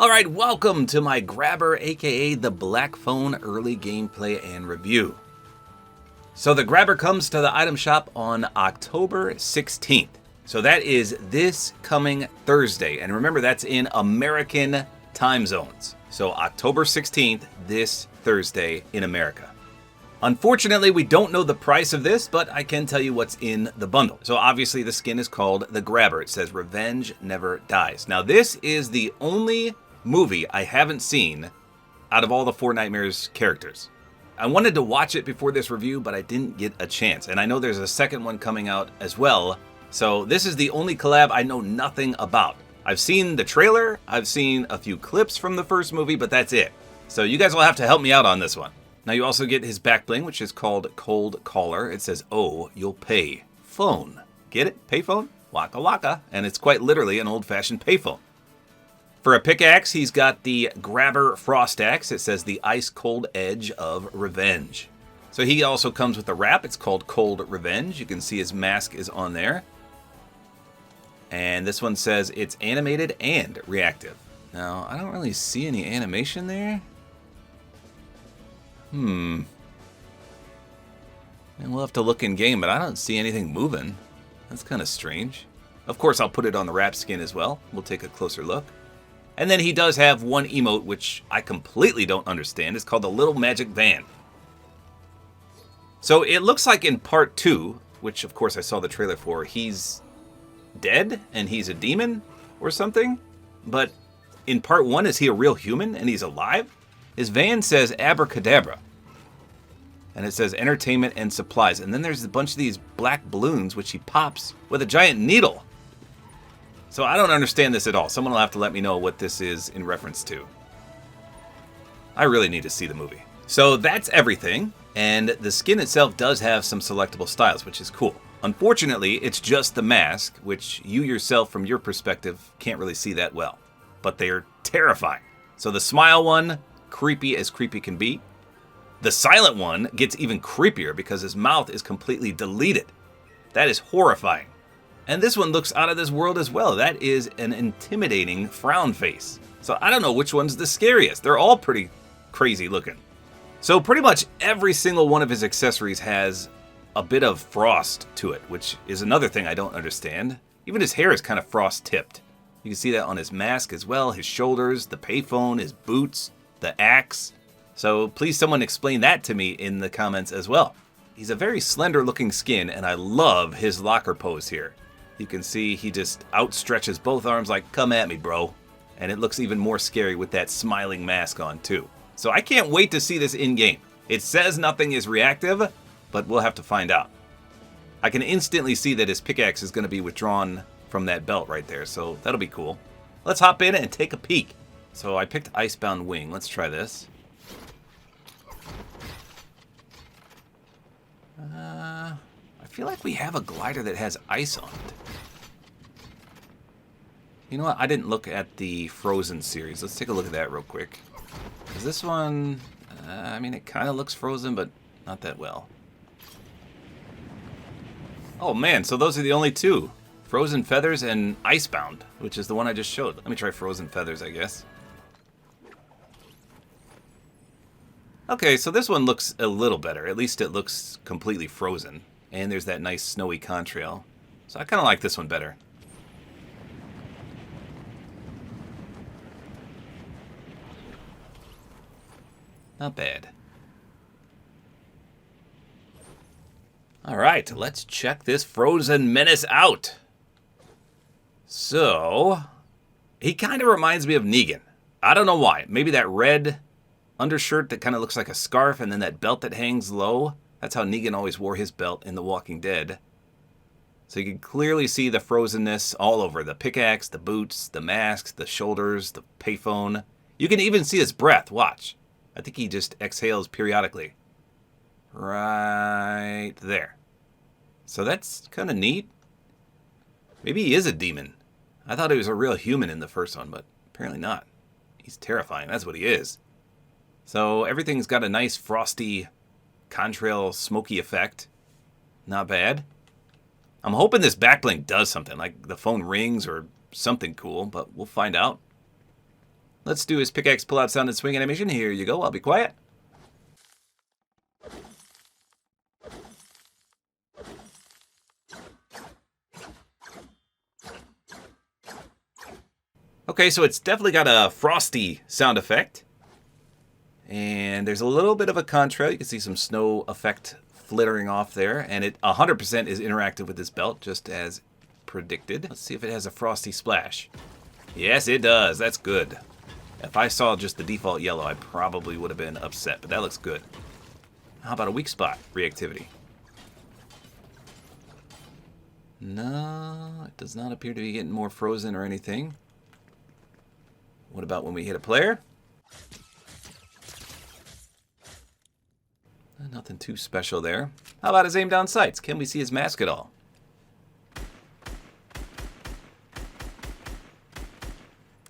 Alright, welcome to my Grabber, aka the Black Phone early gameplay and review. So the Grabber comes to the item shop on October 16th. So that is this coming Thursday. And remember, that's in American time zones. So October 16th, this Thursday in America. Unfortunately, we don't know the price of this, but I can tell you what's in the bundle. So obviously the skin is called the Grabber. It says Revenge Never Dies. Now this is the only movie I haven't seen out of all the Fortnitemares characters. I wanted to watch it before this review, but I didn't get a chance. And I know there's a second one coming out as well. So this is the only collab I know nothing about. I've seen the trailer, I've seen a few clips from the first movie, but that's it. So you guys will have to help me out on this one. Now you also get his back bling, which is called Cold Caller. It says, "Oh, you'll pay phone." Get it? Payphone? Waka waka. And it's quite literally an old-fashioned payphone. For a pickaxe, he's got the Grabber Frost Axe. It says the ice cold edge of revenge. So he also comes with a wrap. It's called Cold Revenge. You can see his mask is on there. And this one says it's animated and reactive. Now, I don't really see any animation there. And we'll have to look in game, but I don't see anything moving. That's kind of strange. Of course, I'll put it on the wrap skin as well. We'll take a closer look. And then he does have one emote, which I completely don't understand. It's called the Little Magic Van. So it looks like in part 2, which of course I saw the trailer for, he's dead and he's a demon or something. But in part 1, is he a real human and he's alive? His van says abracadabra. And it says entertainment and supplies. And then there's a bunch of these black balloons, which he pops with a giant needle. So I don't understand this at all. Someone will have to let me know what this is in reference to. I really need to see the movie. So that's everything. And the skin itself does have some selectable styles, which is cool. Unfortunately, it's just the mask, which you yourself, from your perspective, can't really see that well. But they are terrifying. So the smile one, creepy as creepy can be. The silent one gets even creepier because his mouth is completely deleted. That is horrifying. And this one looks out of this world as well. That is an intimidating frown face. So I don't know which one's the scariest. They're all pretty crazy looking. So pretty much every single one of his accessories has a bit of frost to it, which is another thing I don't understand. Even his hair is kind of frost tipped. You can see that on his mask as well, his shoulders, the payphone, his boots, the axe. So please someone explain that to me in the comments as well. He's a very slender looking skin, and I love his locker pose here. You can see he just outstretches both arms like, "Come at me, bro." And it looks even more scary with that smiling mask on too. So I can't wait to see this in-game. It says nothing is reactive, but we'll have to find out. I can instantly see that his pickaxe is going to be withdrawn from that belt right there, so that'll be cool. Let's hop in and take a peek. So I picked Icebound Wing. Let's try this. I feel like we have a glider that has ice on it. You know what? I didn't look at the Frozen series. Let's take a look at that real quick. Because this one, I mean, it kind of looks frozen, but not that well. Oh man, so those are the only two. Frozen Feathers and Icebound, which is the one I just showed. Let me try Frozen Feathers, I guess. Okay, so this one looks a little better. At least it looks completely frozen. And there's that nice snowy contrail. So I kind of like this one better. Not bad. Alright, let's check this Frozen Menace out. So, he kind of reminds me of Negan. I don't know why. Maybe that red undershirt that kind of looks like a scarf, and then that belt that hangs low. That's how Negan always wore his belt in The Walking Dead. So you can clearly see the frozenness all over. The pickaxe, the boots, the masks, the shoulders, the payphone. You can even see his breath. Watch. I think he just exhales periodically. Right there. So that's kind of neat. Maybe he is a demon. I thought he was a real human in the first one, but apparently not. He's terrifying. That's what he is. So everything's got a nice frosty contrail smoky effect. Not bad. I'm hoping this backblink does something, like the phone rings or something cool, but we'll find out. Let's do his pickaxe pull-out sound and swing animation. Here you go. I'll be quiet. Okay, so it's definitely got a frosty sound effect. And there's a little bit of a contrail. You can see some snow effect flittering off there. And it 100% is interactive with this belt, just as predicted. Let's see if it has a frosty splash. Yes, it does. That's good. If I saw just the default yellow, I probably would have been upset, but that looks good. How about a weak spot reactivity? No, it does not appear to be getting more frozen or anything. What about when we hit a player? Nothing too special there. How about his aim down sights? Can we see his mask at all?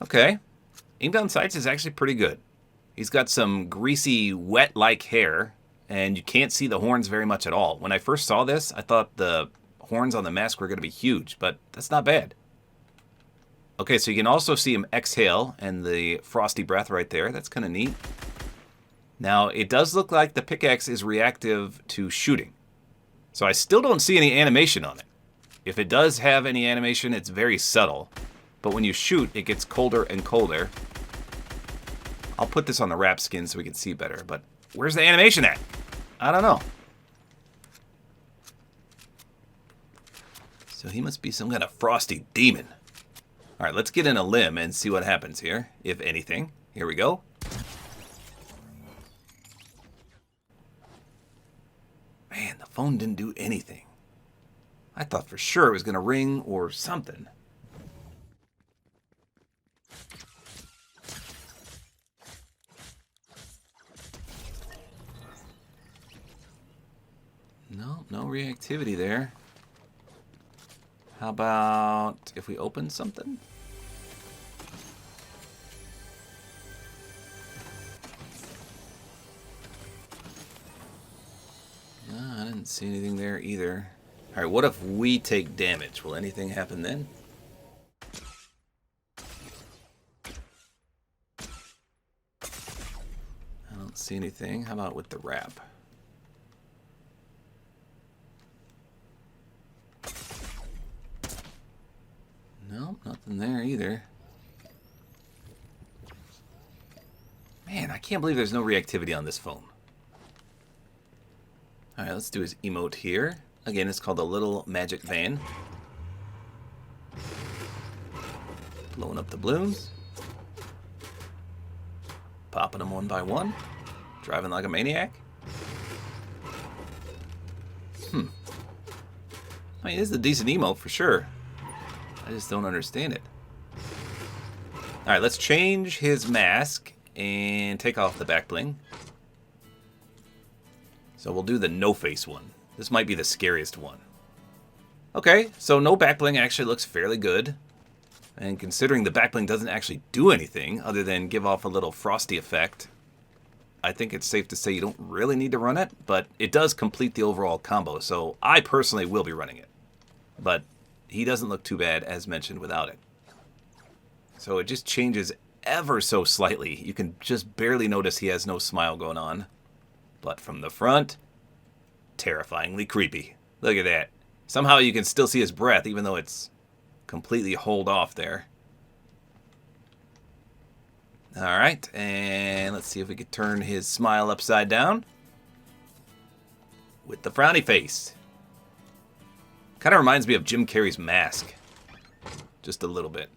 Okay. Aim down sights is actually pretty good. He's got some greasy, wet-like hair, and you can't see the horns very much at all. When I first saw this, I thought the horns on the mask were going to be huge, but that's not bad. Okay, so you can also see him exhale and the frosty breath right there. That's kind of neat. Now, it does look like the pickaxe is reactive to shooting. So I still don't see any animation on it. If it does have any animation, it's very subtle. But when you shoot, it gets colder and colder. I'll put this on the wrap skin so we can see better, but where's the animation at? I don't know. So he must be some kind of frosty demon. All right, let's get in a limb and see what happens here, if anything. Here we go. Man, the phone didn't do anything. I thought for sure it was going to ring or something. No reactivity there. How about if we open something? No, I didn't see anything there either. All right, what if we take damage? Will anything happen then? I don't see anything. How about with the wrap? No, nothing there either. Man, I can't believe there's no reactivity on this phone. All right, let's do his emote here. Again, it's called the Little Magic Van. Blowing up the balloons. Popping them one by one. Driving like a maniac. I mean, this is a decent emote for sure. I just don't understand it. All right, let's change his mask and take off the back bling. So we'll do the no-face one. This might be the scariest one. Okay, so no back bling actually looks fairly good. And considering the back bling doesn't actually do anything other than give off a little frosty effect, I think it's safe to say you don't really need to run it, but it does complete the overall combo, so I personally will be running it. But he doesn't look too bad, as mentioned, without it. So it just changes ever so slightly. You can just barely notice he has no smile going on. But from the front, terrifyingly creepy. Look at that. Somehow you can still see his breath, even though it's completely holed off there. All right, and let's see if we can turn his smile upside down with the frowny face. Kind of reminds me of Jim Carrey's mask. Just a little bit.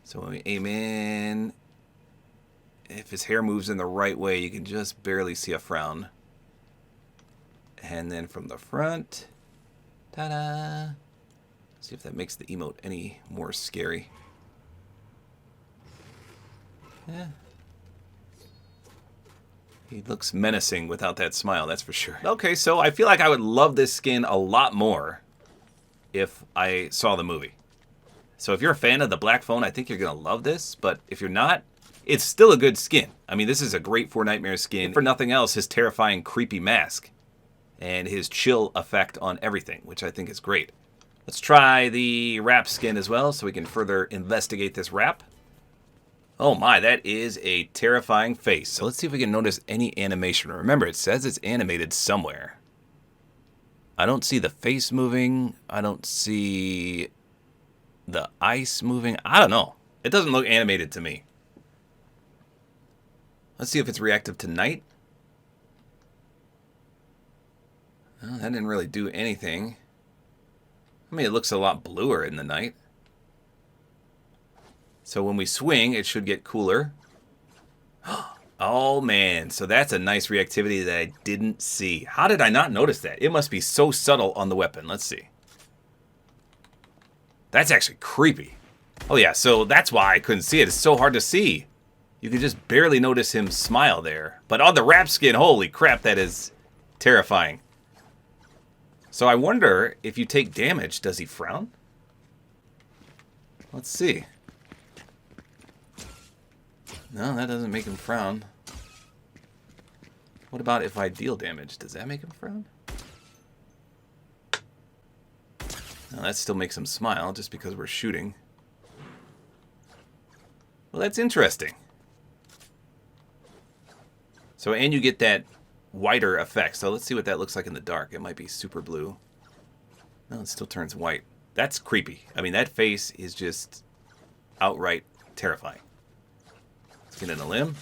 So when we aim in, if his hair moves in the right way, you can just barely see a frown. And then from the front, ta-da! See if that makes the emote any more scary. Yeah. He looks menacing without that smile, that's for sure. Okay, so I feel like I would love this skin a lot more if I saw the movie. So if you're a fan of the black phone, I think you're going to love this. But if you're not, it's still a good skin. I mean, this is a great Fortnitemares skin. For nothing else, his terrifying, creepy mask and his chill effect on everything, which I think is great. Let's try the wrap skin as well so we can further investigate this wrap. Oh my, that is a terrifying face. So let's see if we can notice any animation. Remember, it says it's animated somewhere. I don't see the face moving. I don't see the ice moving. I don't know. It doesn't look animated to me. Let's see if it's reactive to night. Well, that didn't really do anything. I mean, it looks a lot bluer in the night. So when we swing, it should get cooler. Oh man, so that's a nice reactivity that I didn't see. How did I not notice that? It must be so subtle on the weapon. Let's see. That's actually creepy. Oh yeah, so that's why I couldn't see it. It's so hard to see. You can just barely notice him smile there. But on the wrap skin, holy crap, that is terrifying. So I wonder if you take damage, does he frown? Let's see. No, that doesn't make him frown. What about if I deal damage? Does that make him frown? No, that still makes him smile just because we're shooting. Well, that's interesting. So, and you get that whiter effect. So let's see what that looks like in the dark. It might be super blue. No, it still turns white. That's creepy. I mean, that face is just outright terrifying. Let's get in a limb.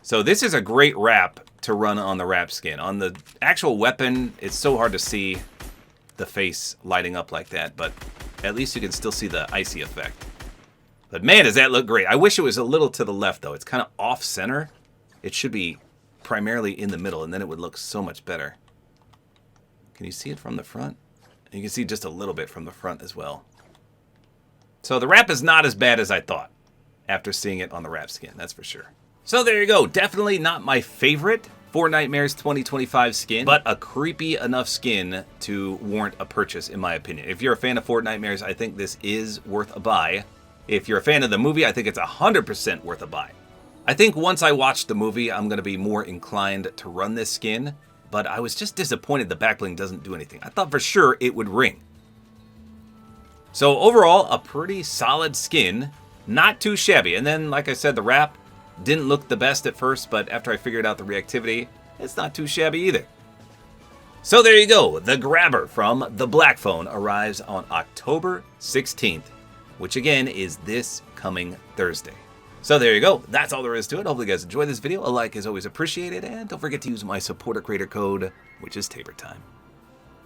So this is a great wrap to run on the wrap skin. On the actual weapon, it's so hard to see the face lighting up like that, but at least you can still see the icy effect. But man, does that look great. I wish it was a little to the left, though. It's kind of off-center. It should be primarily in the middle, and then it would look so much better. Can you see it from the front? You can see just a little bit from the front as well. So the wrap is not as bad as I thought after seeing it on the wrap skin, that's for sure. So there you go. Definitely not my favorite Fortnitemares 2025 skin, but a creepy enough skin to warrant a purchase, in my opinion. If you're a fan of Fortnitemares, I think this is worth a buy. If you're a fan of the movie, I think it's 100% worth a buy. I think once I watch the movie, I'm going to be more inclined to run this skin, but I was just disappointed the backbling doesn't do anything. I thought for sure it would ring. So overall, a pretty solid skin, not too shabby. And then, like I said, the wrap didn't look the best at first, but after I figured out the reactivity, it's not too shabby either. So there you go. The Grabber from the Black Phone arrives on October 16th, which again is this coming Thursday. So there you go. That's all there is to it. Hopefully you guys enjoyed this video. A like is always appreciated, and don't forget to use my Support-A-Creator Code, which is Tabor time.